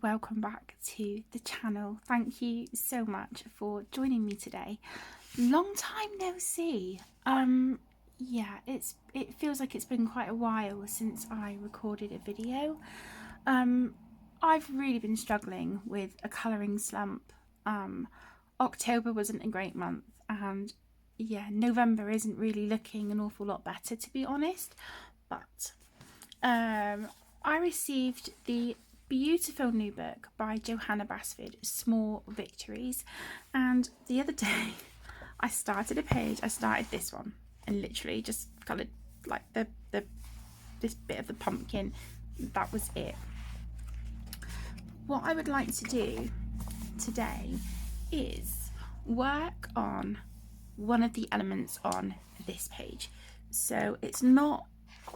welcome back to the channel. Thank you so much for joining me today. Long time no see. Yeah, it feels like it's been quite a while since I recorded a video. I've really been struggling with a colouring slump. October wasn't a great month, and yeah, November isn't really looking an awful lot better, to be honest. But I received the beautiful new book by Johanna Basford, Small Victories, and the other day I started a page. I started this one and literally just coloured like this bit of the pumpkin. That was it. What I would like to do today is work on one of the elements on this page. So it's not,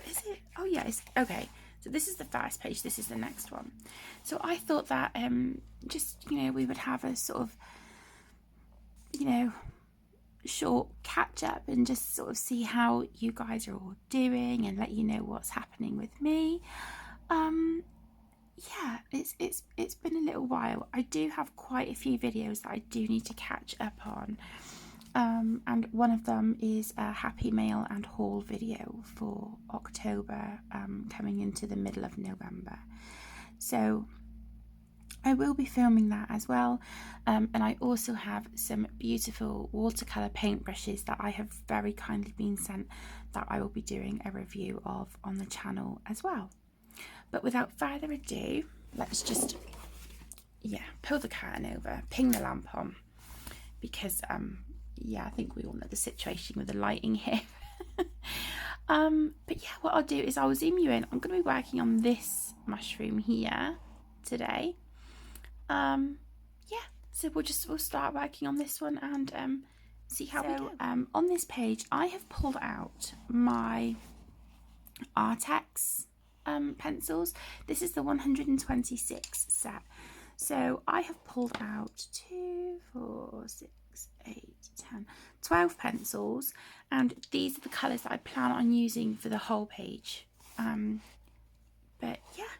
is it? Oh yeah, it's okay. So this is the first page, this is the next one. So I thought that just, we would have a sort of, short catch up and just sort of see how you guys are all doing and let you know what's happening with me. Yeah, it's been a little while. I do have quite a few videos that I do need to catch up on. And one of them is a happy mail and haul video for October, coming into the middle of November. So I will be filming that as well. And I also have some beautiful watercolour paintbrushes that I have very kindly been sent that I will be doing a review of on the channel as well. But without further ado, let's just, pull the curtain over, ping the lamp on, because yeah, I think we all know the situation with the lighting here. But yeah, what I'll do is I'll zoom you in. I'm going to be working on this mushroom here today. Yeah, so we'll start working on this one and see how we go. On this page, I have pulled out my Artex pencils. This is the 126 set. So I have pulled out 2, 4, 6, 8, 10, 12 pencils, and these are the colours that I plan on using for the whole page. But yeah,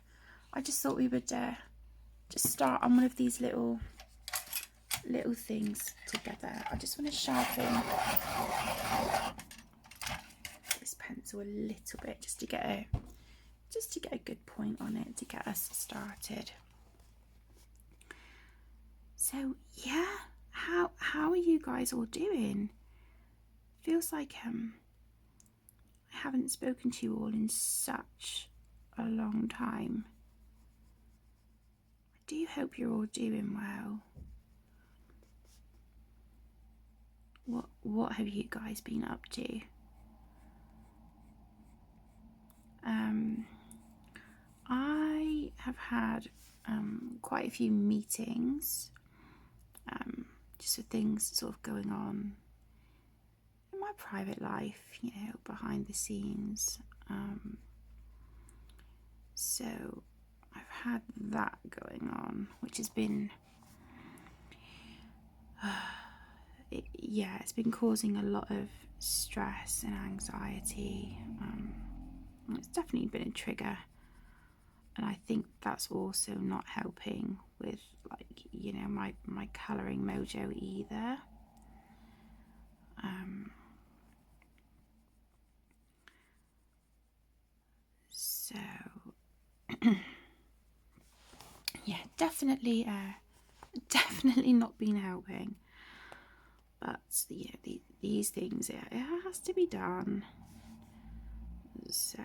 I just thought we would just start on one of these little things together. I just want to sharpen this pencil a little bit just to get a good point on it to get us started. So yeah, how are you guys all doing? Feels like I haven't spoken to you all in such a long time. I do hope you're all doing well. What have you guys been up to? I have had quite a few meetings, just with things sort of going on in my private life, behind the scenes. So I've had that going on, which has been, it's been causing a lot of stress and anxiety. It's definitely been a trigger, and I think that's also not helping with, my colouring mojo either. So yeah, definitely not been helping. But these things, it has to be done. So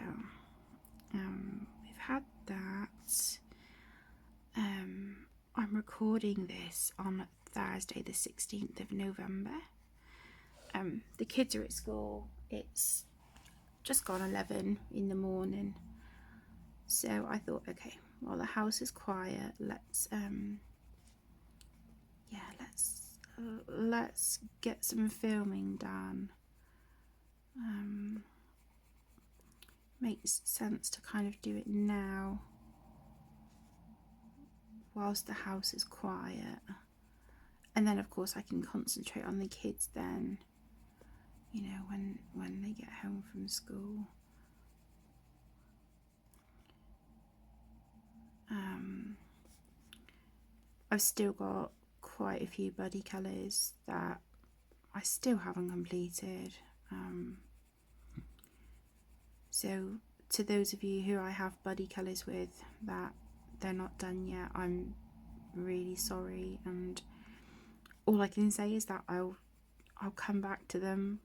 we've had that. I'm recording this on Thursday the 16th of November. The kids are at school. It's just gone 11 in the morning. So I thought, okay, while the house is quiet, let's get some filming done. Makes sense to kind of do it now whilst the house is quiet, and then of course I can concentrate on the kids then, when they get home from school. I've still got quite a few buddy colours that I still haven't completed. So to those of you who I have buddy colours with that they're not done yet, I'm really sorry, and all I can say is that I'll come back to them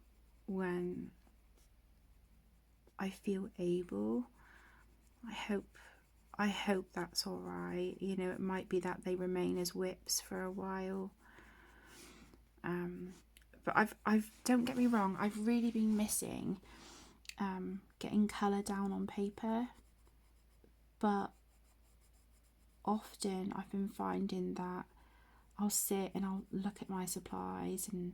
when I feel able. I hope that's all right. You know, it might be that they remain as whips for a while. But I've don't get me wrong, I've really been missing getting colour down on paper, but often I've been finding that I'll sit and I'll look at my supplies and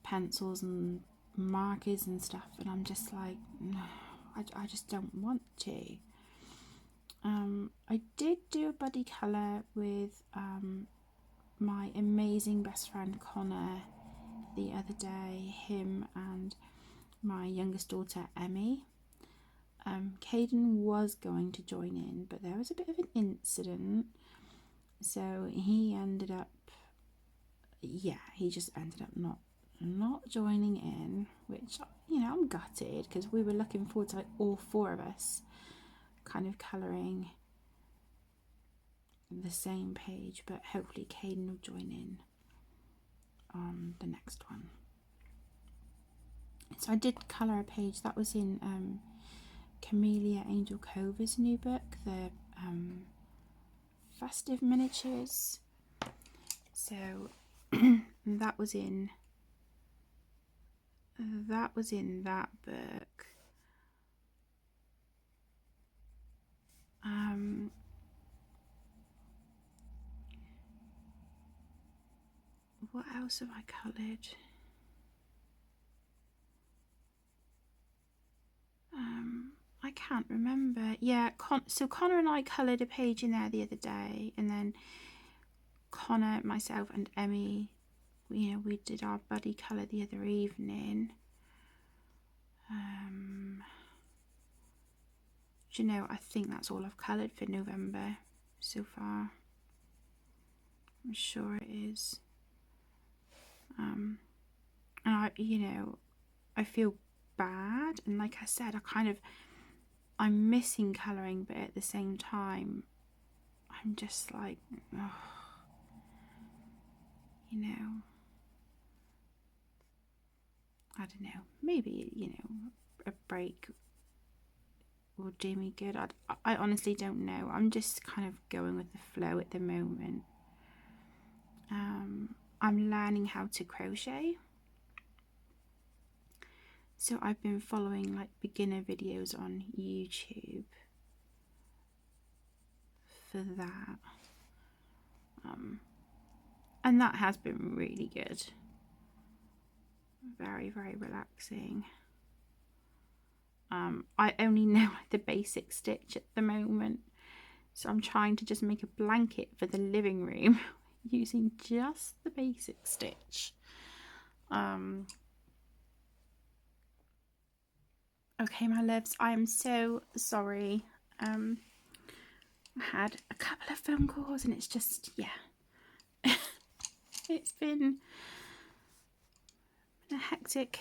pencils and markers and stuff, and I'm just like, no, I just don't want to. I did do a buddy colour with my amazing best friend Connor the other day, him and my youngest daughter Emmy. Caden was going to join in, but there was a bit of an incident, so he ended up, he just ended up not joining in, which, you know, I'm gutted, because we were looking forward to, like, all four of us kind of colouring the same page, but hopefully Caden will join in on the next one. So I did colour a page that was in Camellia Angel Cover's new book, the Festive Miniatures. So that was in that book. What else have I coloured? I can't remember. Yeah, so Connor and I coloured a page in there the other day, and then Connor, myself and Emmy, you know, we did our buddy colour the other evening. Do you know, I think that's all I've coloured for November so far. I'm sure it is. And I feel bad, and like I said, I'm missing colouring, but at the same time I'm just like, oh, you know, I don't know, maybe, you know, a break will do me good. I honestly don't know. I'm just kind of going with the flow at the moment. I'm learning how to crochet, so I've been following like beginner videos on YouTube for that, and that has been really good. Very, very relaxing. I only know the basic stitch at the moment, so I'm trying to just make a blanket for the living room using just the basic stitch. Okay, my loves, I am so sorry. I had a couple of phone calls, and it's just, yeah, it's been a hectic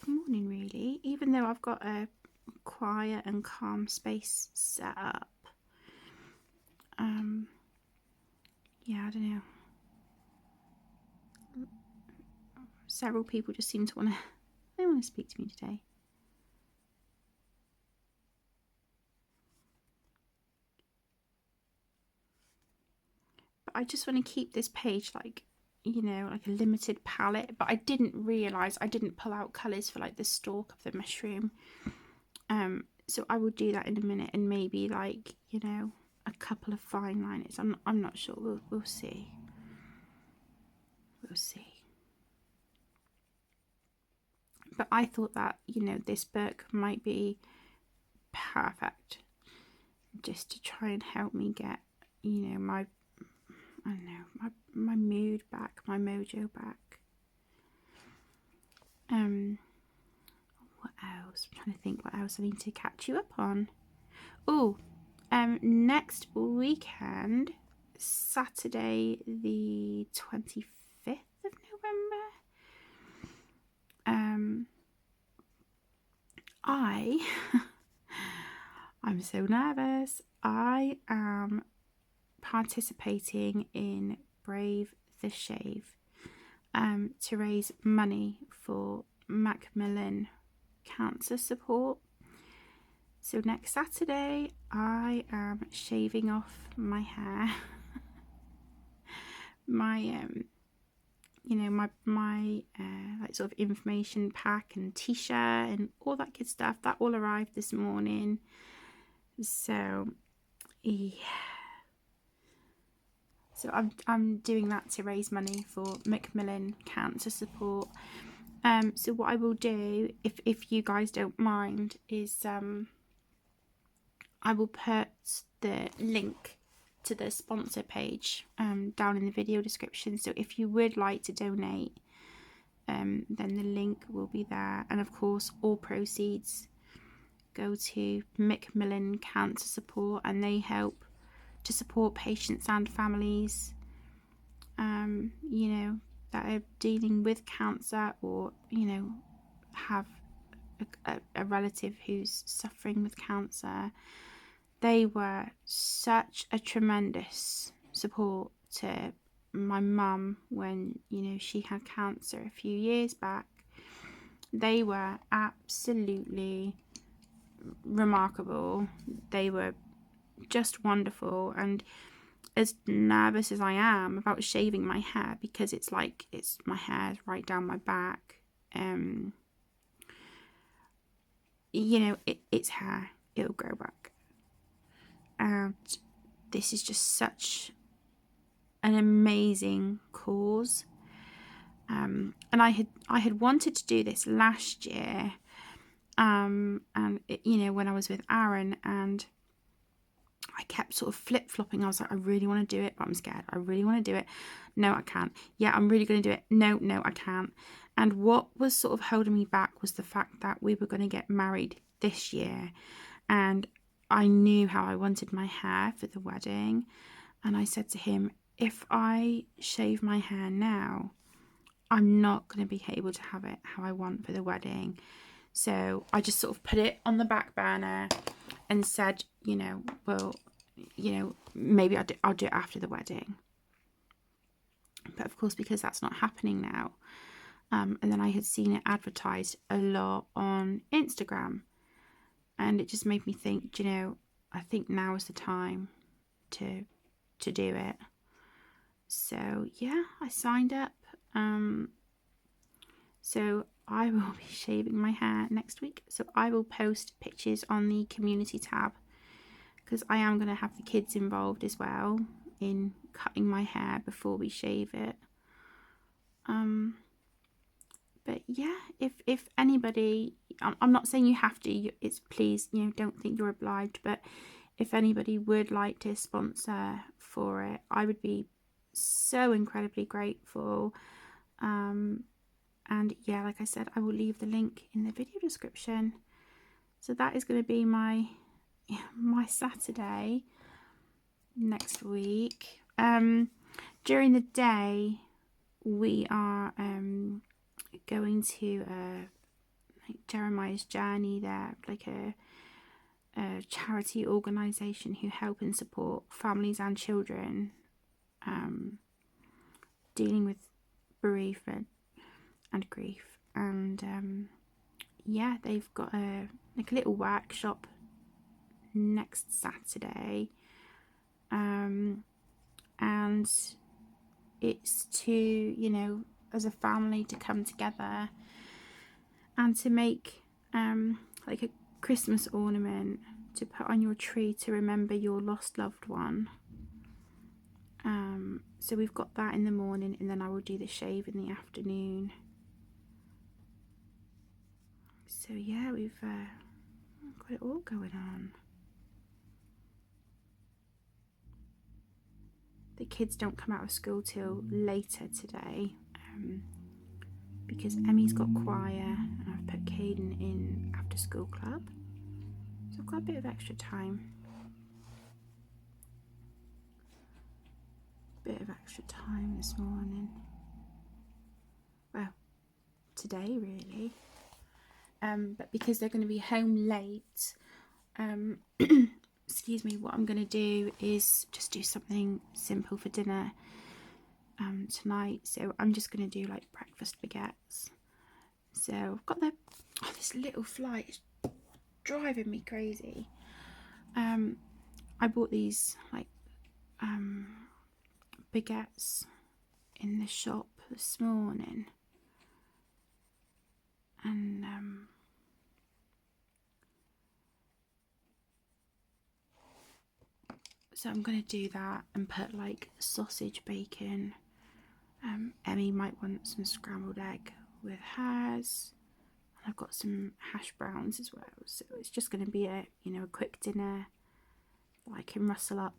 morning, really, even though I've got a quiet and calm space set up. Yeah, I don't know, several people just seem to want to speak to me today. But I just want to keep this page like, you know, like a limited palette, but I didn't realise I didn't pull out colours for like the stalk of the mushroom. So I will do that in a minute, and maybe, like, you know, a couple of fine liners. I'm not sure. We'll see. We'll see. But I thought that, you know, this book might be perfect just to try and help me get, you know, my mood back, my mojo back. What else? I'm trying to think what else I need to catch you up on. Oh, next weekend Saturday the 25th of November. I'm so nervous. I am participating in Brave the Shave to raise money for Macmillan cancer support. So next Saturday I am shaving off my hair. My my like sort of information pack and t-shirt and all that good stuff, that all arrived this morning. So yeah, so I'm doing that to raise money for Macmillan cancer support. So what I will do, if you guys don't mind, is I will put the link to the sponsor page down in the video description. So if you would like to donate, then the link will be there. And of course, all proceeds go to Macmillan Cancer Support, and they help to support patients and families, you know, that are dealing with cancer, or, you know, have a relative who's suffering with cancer. They were such a tremendous support to my mum when, you know, she had cancer a few years back. They were absolutely remarkable. They were just wonderful. And as nervous as I am about shaving my hair, because it's my hair's right down my back, you know, it's hair, it'll grow back. And this is just such an amazing cause. And I had wanted to do this last year, and you know, when I was with Aaron, and I kept sort of flip-flopping. I was like, I really want to do it, but I'm scared. I really want to do it. No, I can't. Yeah, I'm really going to do it. No, I can't. And what was sort of holding me back was the fact that we were going to get married this year, and I knew how I wanted my hair for the wedding. And I said to him, if I shave my hair now, I'm not going to be able to have it how I want for the wedding. So I just sort of put it on the back burner and said, you know, well, you know, maybe I'll do it after the wedding. But of course, because that's not happening now, and then I had seen it advertised a lot on Instagram, and it just made me think, you know, I think now is the time to do it. So yeah, I signed up. So I will be shaving my hair next week. So I will post pictures on the community tab, because I am going to have the kids involved as well in cutting my hair before we shave it. But yeah, if anybody, I'm not saying you have to, it's please, you know, don't think you're obliged, but if anybody would like to sponsor for it, I would be so incredibly grateful. And yeah, like I said, I will leave the link in the video description. So that is going to be my Saturday next week. During the day, we are going to like Jeremiah's Journey. There, like a charity organisation who help and support families and children dealing with bereavement and grief. And yeah, they've got a little workshop next Saturday, and it's to, you know, as a family to come together and to make like a Christmas ornament to put on your tree to remember your lost loved one. So we've got that in the morning, and then I will do the shave in the afternoon. So yeah, we've got it all going on. The kids don't come out of school till later today, because Emmy's got choir and I've put Caden in after school club. So I've got a bit of extra time. bit of extra time this morning. Well, today really. But because they're going to be home late, excuse me, what I'm going to do is just do something simple for dinner tonight. So I'm just going to do like breakfast baguettes. So I've got this little fly is driving me crazy. I bought these like baguettes in the shop this morning, and so I'm going to do that and put like sausage, bacon. Emmy might want some scrambled egg with hers. And I've got some hash browns as well. So it's just going to be a quick dinner that I can rustle up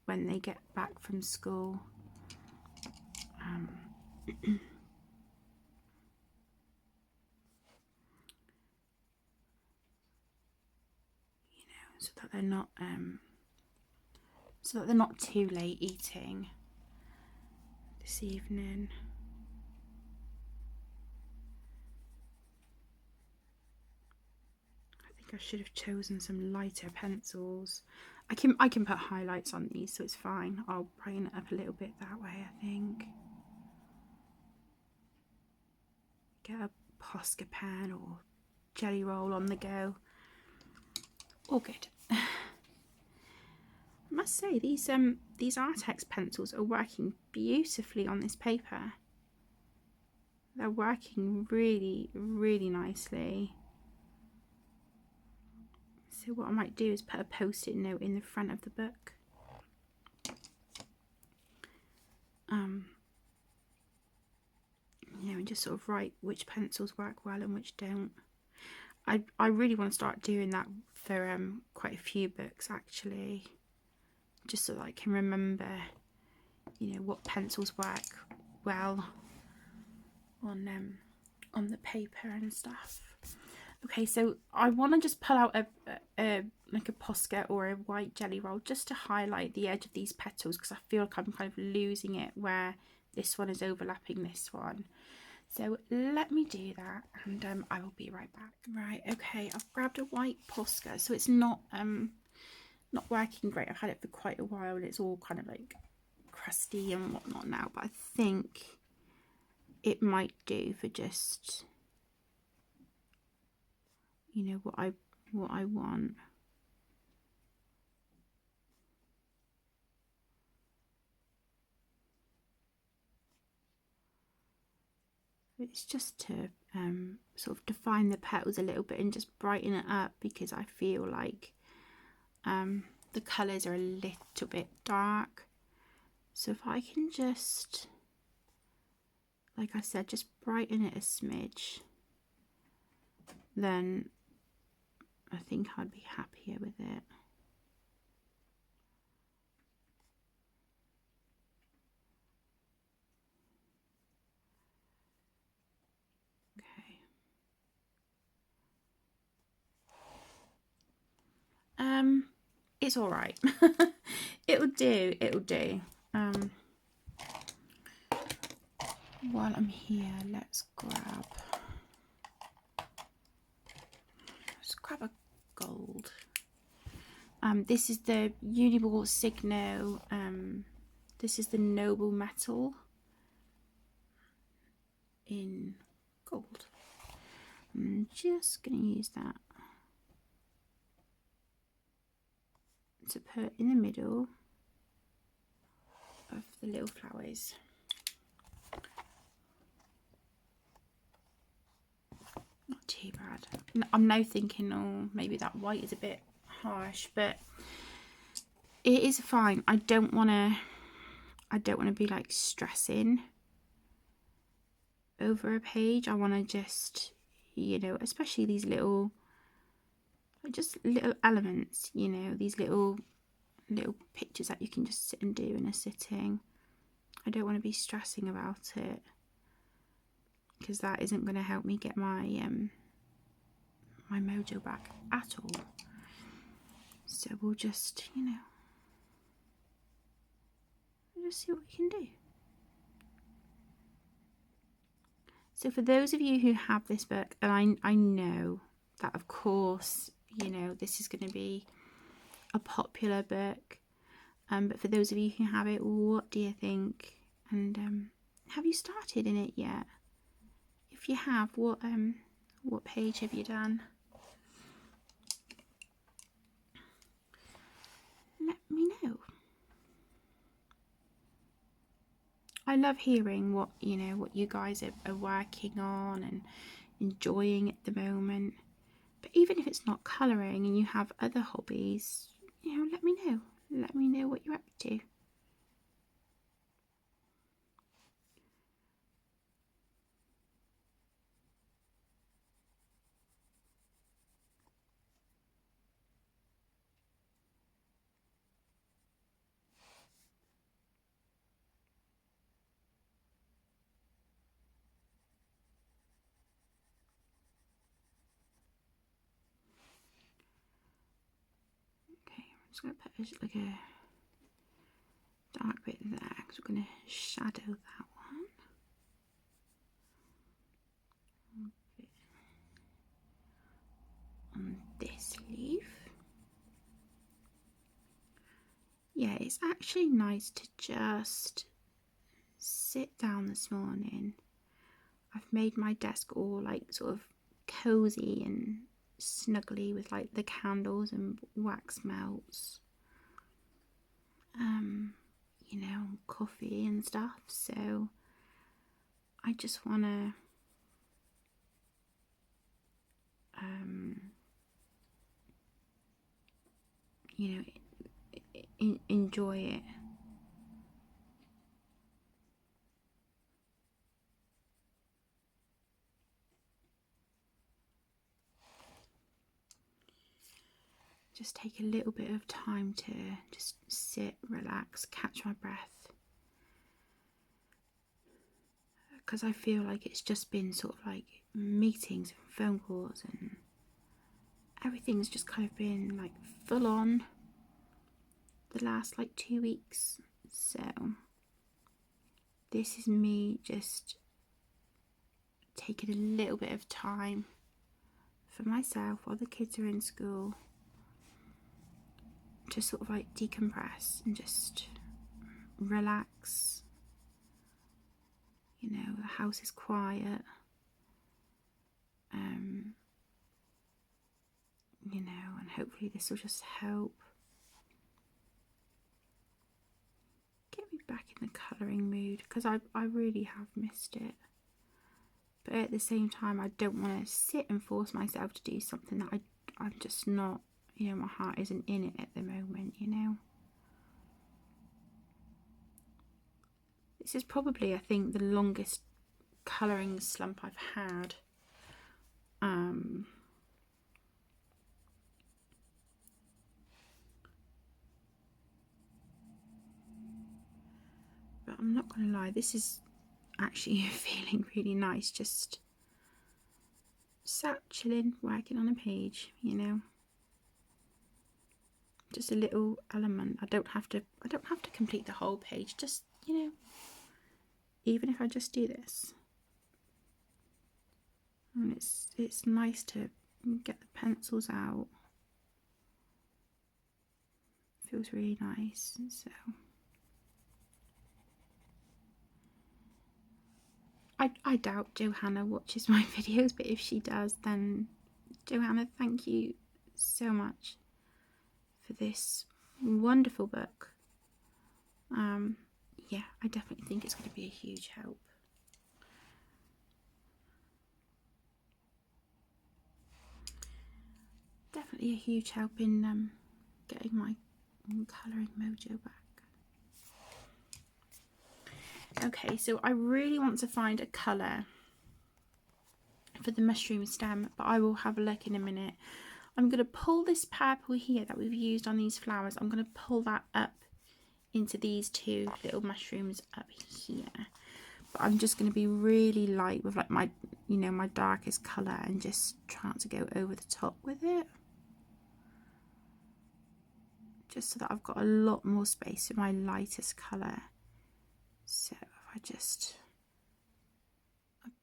when they get back from school. So that they're not too late eating this evening. I think I should have chosen some lighter pencils. I can put highlights on these, so it's fine. I'll brighten it up a little bit that way, I think. Get a Posca pen or jelly roll on the go. All good. I must say these Artex pencils are working beautifully on this paper. They're working really, really nicely. So what I might do is put a post-it note in the front of the book. And just sort of write which pencils work well and which don't. I really want to start doing that for quite a few books actually, just so that I can remember, what pencils work well on the paper and stuff. Okay, so I want to just pull out a Posca or a white jelly roll just to highlight the edge of these petals, because I feel like I'm kind of losing it where this one is overlapping this one. So let me do that, and I will be right back. Right, okay, I've grabbed a white Posca. So it's not working great. I've had it for quite a while and it's all kind of like crusty and whatnot now, but I think it might do for just what I want. It's just to sort of define the petals a little bit and just brighten it up, because I feel like the colours are a little bit dark. So if I can just, like I said, just brighten it a smidge, then I think I'd be happier with it. It's all right. It'll do. While I'm here, let's grab a gold. This is the Uniball Signo. This is the Noble Metal in gold. I'm just going to use that to put in the middle of the little flowers. Not too bad. I'm now thinking, oh, maybe that white is a bit harsh, but it is fine. I don't want to be like stressing over a page. I want to just, especially these little elements, these little pictures that you can just sit and do in a sitting. I don't want to be stressing about it, because that isn't going to help me get my my mojo back at all. So we'll just just see what we can do. So for those of you who have this book, and I know that of course, you know, this is going to be a popular book, but for those of you who have it, what do you think? And have you started in it yet? If you have, what page have you done? Let me know. I love hearing what you guys are working on and enjoying at the moment. But even if it's not colouring and you have other hobbies, you know, let me know. Let me know what you're up to. Okay, I'm just going to put like a dark bit there because we're going to shadow that one. On this leaf. Yeah, it's actually nice to just sit down this morning. I've made my desk all like sort of cozy and snuggly with like the candles and wax melts, you know, coffee and stuff. So I just want to you know, enjoy it. Just take a little bit of time to just sit, relax, catch my breath. Because I feel like it's just been sort of like meetings and phone calls and everything's just kind of been like full on the last like 2 weeks. So this is me just taking a little bit of time for myself while the kids are in school to sort of like decompress and just relax. You know, the house is quiet. You know, and hopefully this will just help get me back in the colouring mood, because I really have missed it. But at the same time, I don't want to sit and force myself to do something that I'm just not, you know, my heart isn't in it at the moment, you know. This is probably, I think, the longest colouring slump I've had. But I'm not going to lie, this is actually feeling really nice, just sat chilling, working on a page, you know. Just a little element. I don't have to complete the whole page, just, you know, even if I just do this. And it's nice to get the pencils out. Feels really nice. So I doubt Johanna watches my videos, but if she does, then Johanna, thank you so much for this wonderful book. Yeah, I definitely think it's going to be a huge help. Definitely a huge help in getting my colouring mojo back. Okay, so I really want to find a colour for the mushroom stem, but I will have a look in a minute. I'm going to pull this purple here that we've used on these flowers, I'm going to pull that up into these two little mushrooms up here. But I'm just going to be really light with like my, you know, my darkest colour and just try not to go over the top with it. Just so that I've got a lot more space for my lightest colour. just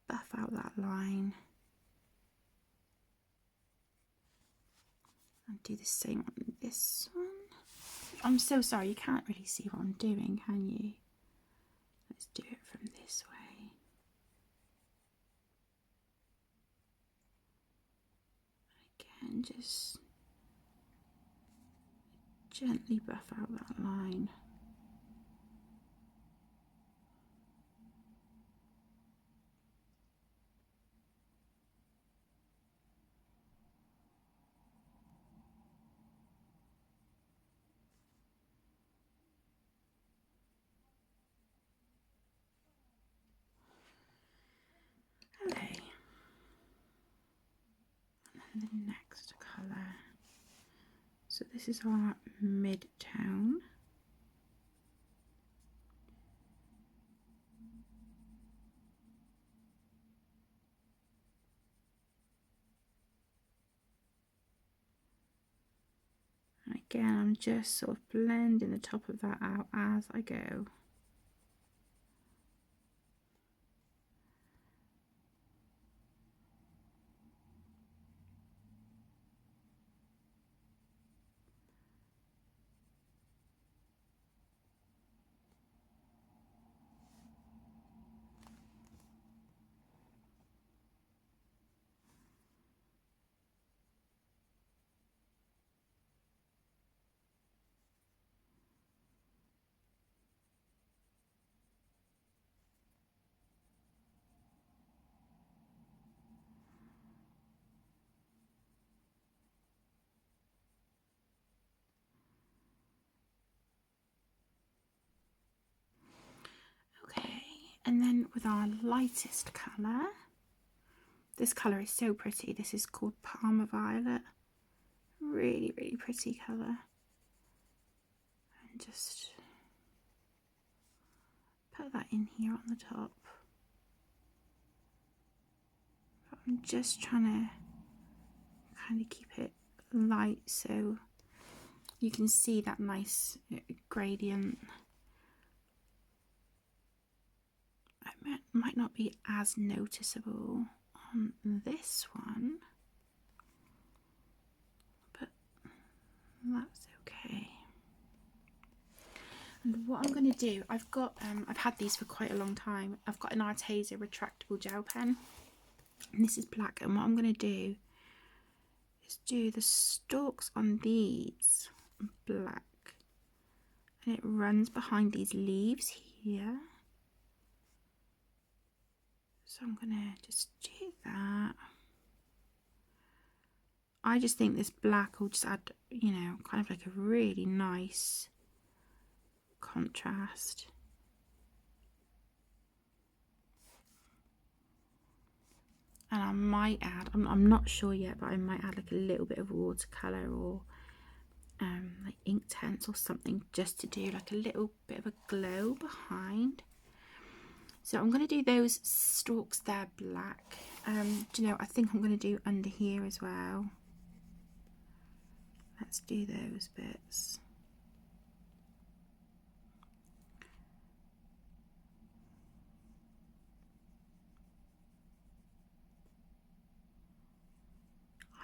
buff out that line. And do the same on this one. I'm so sorry, you can't really see what I'm doing, can you? Let's do it from this way. Again, just gently buff out that line. Okay. And then the next colour. So this is our mid-tone. And again, I'm just sort of blending the top of that out as I go. Okay, and then with our lightest colour, this colour is so pretty. This is called Parma Violet. Really, really pretty colour. And just put that in here on the top. I'm just trying to kind of keep it light so you can see that nice gradient. It might not be as noticeable on this one, but that's okay. And what I'm going to do, I've had these for quite a long time. I've got an Arteza retractable gel pen, and this is black. And what I'm going to do is do the stalks on these black, and it runs behind these leaves here. So I'm going to just do that. I just think this black will just add, you know, kind of like a really nice contrast. And I might add, I'm not sure yet, but I might add like a little bit of watercolour or like Inktense or something, just to do like a little bit of a glow behind. So I'm going to do those stalks there black. Do you know, I think I'm going to do under here as well. Let's do those bits.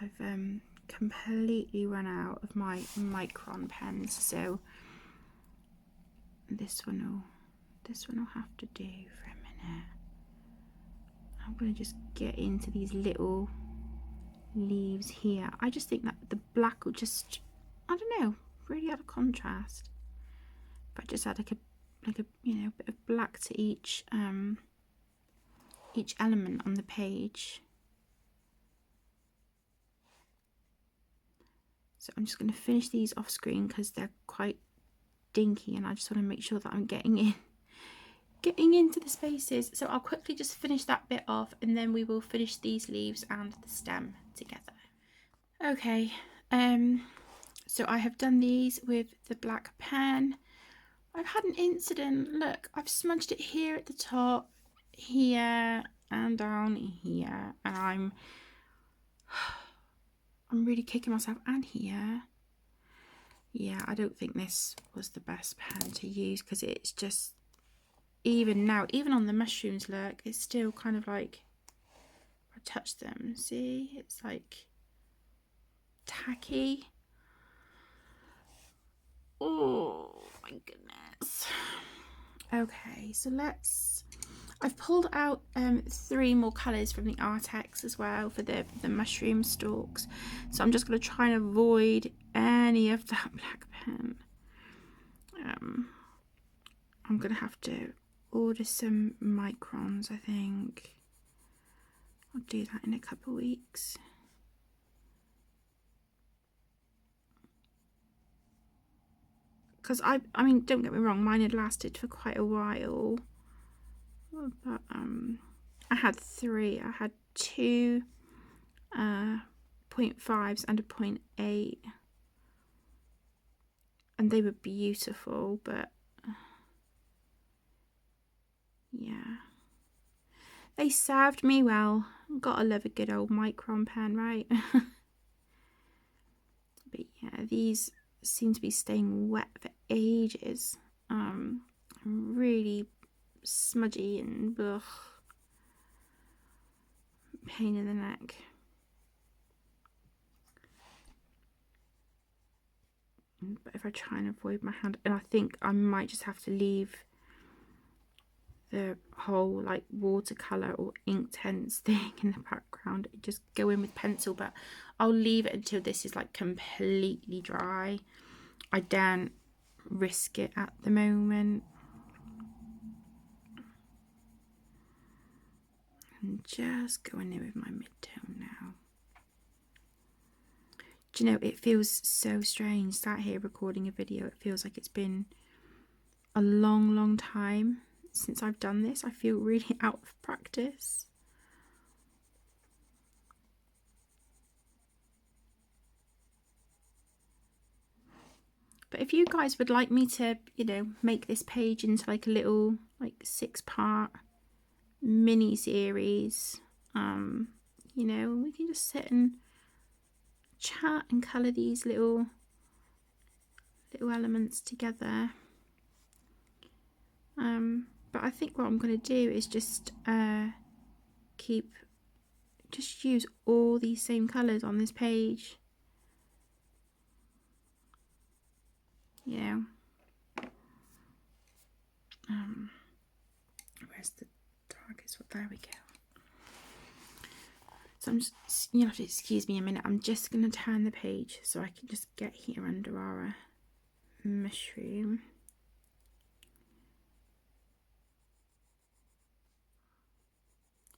I've completely run out of my micron pens, so this one will have to do for a minute. I'm going to just get into these little leaves here. I just think that the black will just, I don't know, really add a contrast. But just add like a you know, bit of black to each element on the page. So I'm just going to finish these off screen because they're quite dinky, and I just want to make sure that I'm getting into the spaces. So I'll quickly just finish that bit off, and then we will finish these leaves and the stem together. Okay, so I have done these with the black pen. I've had an incident. Look, I've smudged it here at the top, here and down here, and I'm really kicking myself. And here, yeah, I don't think this was the best pen to use because it's even now, even on the mushrooms, look, it's still kind of like, I touch them, see, it's like tacky. Oh my goodness. Okay, so I've pulled out 3 more colours from the Artex as well for the mushroom stalks. So I'm just going to try and avoid any of that black pen. I'm going to have to order some microns, I think. I'll do that in a couple of weeks. Because I mean, don't get me wrong, mine had lasted for quite a while. But I had 3. I had 2 0.5s and a 0.8. And they were beautiful, but yeah. They served me well. Gotta love a good old micron pen, right? But yeah, these seem to be staying wet for ages. Really smudgy and ugh, pain in the neck. But if I try and avoid my hand, and I think I might just have to leave the whole like watercolor or Inktense thing in the background, just go in with pencil, but I'll leave it until this is like completely dry. I don't risk it at the moment. I'm just going in with my mid-tone now. Do you know, it feels so strange sat here recording a video. It feels like it's been a long time since I've done this. I feel really out of practice. But if you guys would like me to, you know, make this page into like a little like 6-part mini series, you know, we can just sit and chat and colour these little elements together. But I think what I'm going to do is just use all these same colours on this page. Yeah. Where's the darkest one? There we go. So I'm just, you have to excuse me a minute. I'm just going to turn the page so I can just get here under our mushroom.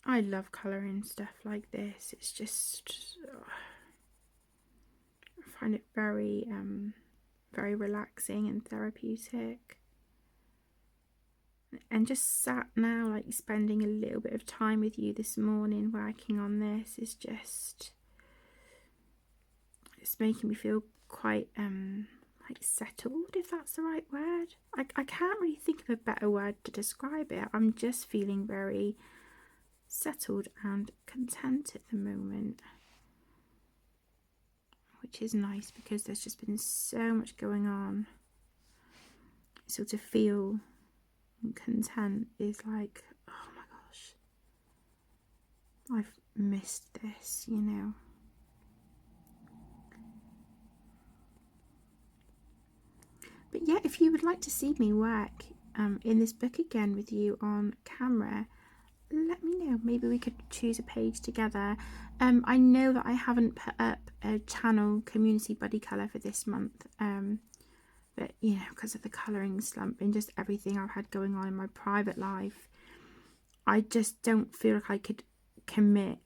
I love colouring stuff like this. It's just, I find it very, very relaxing and therapeutic. And just sat now, like spending a little bit of time with you this morning working on this is just, it's making me feel quite like settled, if that's the right word. I can't really think of a better word to describe it. I'm just feeling very settled and content at the moment, which is nice because there's just been so much going on. So to feel content is like, oh my gosh, I've missed this, you know. But yeah, if you would like to see me work in this book again with you on camera, let me know. Maybe we could choose a page together. I know that I haven't put up a channel community buddy colour for this month, but you know, because of the colouring slump and just everything I've had going on in my private life, I just don't feel like I could commit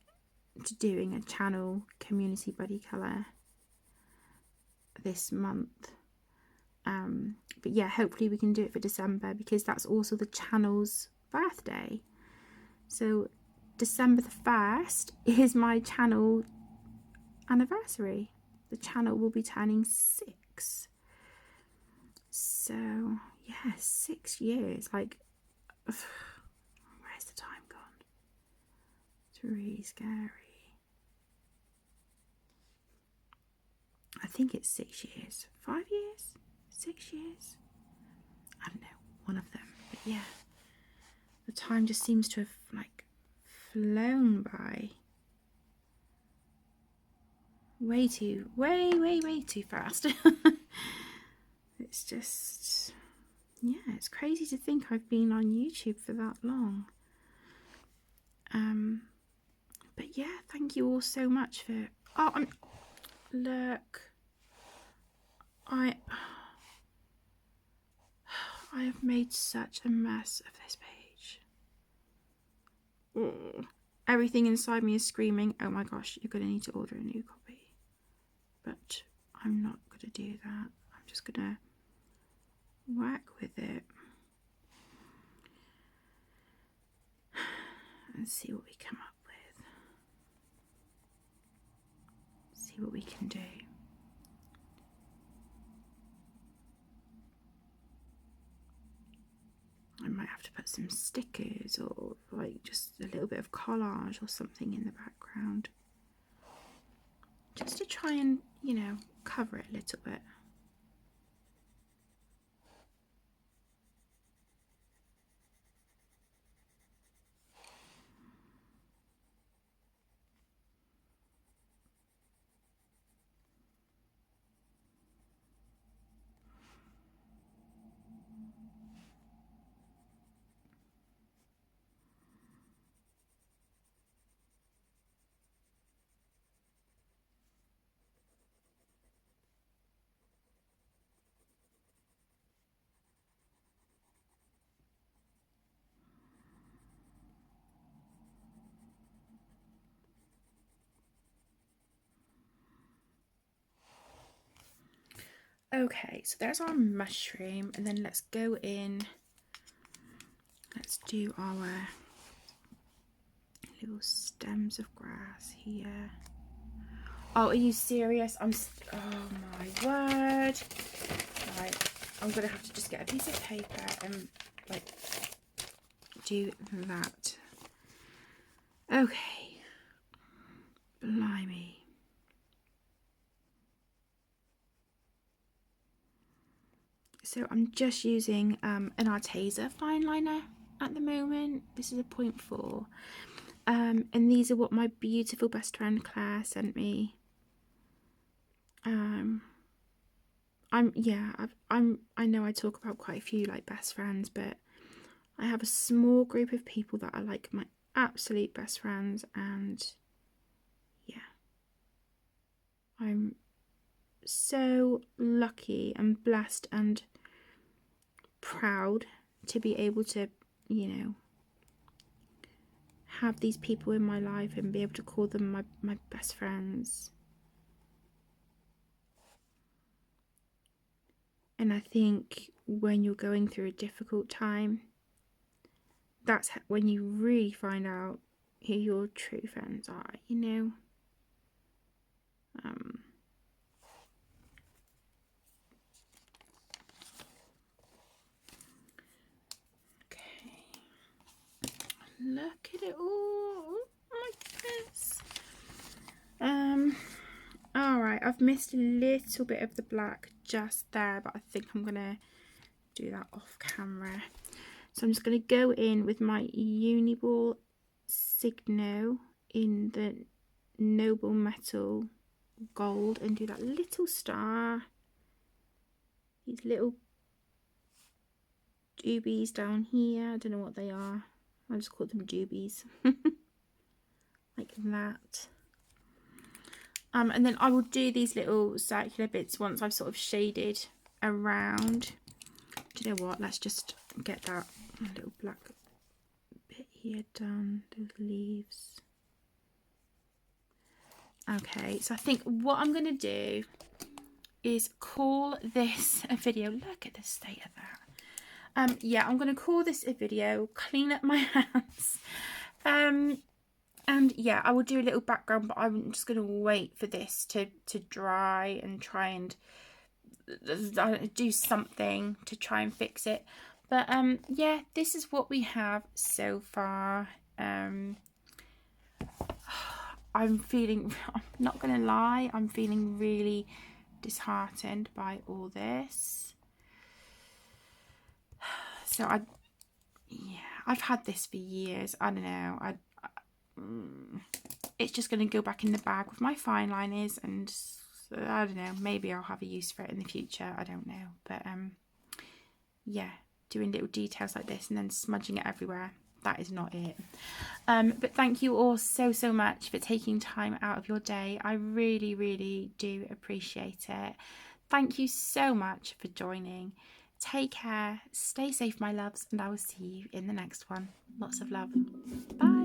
to doing a channel community buddy colour this month. But yeah, hopefully we can do it for December, because that's also the channel's birthday. So December the 1st is my channel anniversary. The channel will be turning 6. So yeah, 6 years. Like, where's the time gone? It's really scary. I think it's 6 years. 5 years? 6 years? I don't know. One of them. But yeah. The time just seems to have like flown by. Way too fast. It's just, yeah, it's crazy to think I've been on YouTube for that long. But yeah, thank you all so much for, look, I have made such a mess of this page. Oh, everything inside me is screaming, oh my gosh, you're going to need to order a new copy. But I'm not going to do that. I'm just going to work with it and see what we come up with. See what we can do. I might have to put some stickers or like just a little bit of collage or something in the background. Just to try and, you know, cover it a little bit. Okay, so there's our mushroom, and then let's go in. Let's do our little stems of grass here. Oh, are you serious? Oh my word. Right, I'm gonna have to just get a piece of paper and like do that. Okay. Blimey. So I'm just using an Arteza fine liner at the moment. This is a 0.4. And these are what my beautiful best friend Claire sent me. I know I talk about quite a few like best friends, but I have a small group of people that are like my absolute best friends, and yeah, I'm so lucky and blessed and proud to be able to, you know, have these people in my life and be able to call them my best friends. And I think when you're going through a difficult time, that's when you really find out who your true friends are, you know. Okay, look at it all. Oh my goodness. All right, I've missed a little bit of the black just there, but I think I'm gonna do that off camera. So I'm just going to go in with my Uniball Signo in the Noble Metal Gold and do that little star. These little doobies down here. I don't know what they are. I just call them doobies. Like that. And then I will do these little circular bits once I've sort of shaded around. Do you know what? Let's just get that little black bit here done, those leaves. Okay, so I think what I'm going to do is call this a video. Look at the state of that. Yeah, I'm going to call this a video, clean up my hands. And yeah, I will do a little background, but I'm just going to wait for this to dry and try and do something to try and fix it. But yeah, this is what we have so far. I'm not gonna lie, I'm feeling really disheartened by all this. So I've had this for years. I don't know. It's just going to go back in the bag with my fine liners, and I don't know, maybe I'll have a use for it in the future. I don't know. But yeah, doing little details like this and then smudging it everywhere, that is not it. But thank you all so much for taking time out of your day. I really do appreciate it. Thank you so much for joining. Take care, stay safe, my loves, and I will see you in the next one. Lots of love. Bye.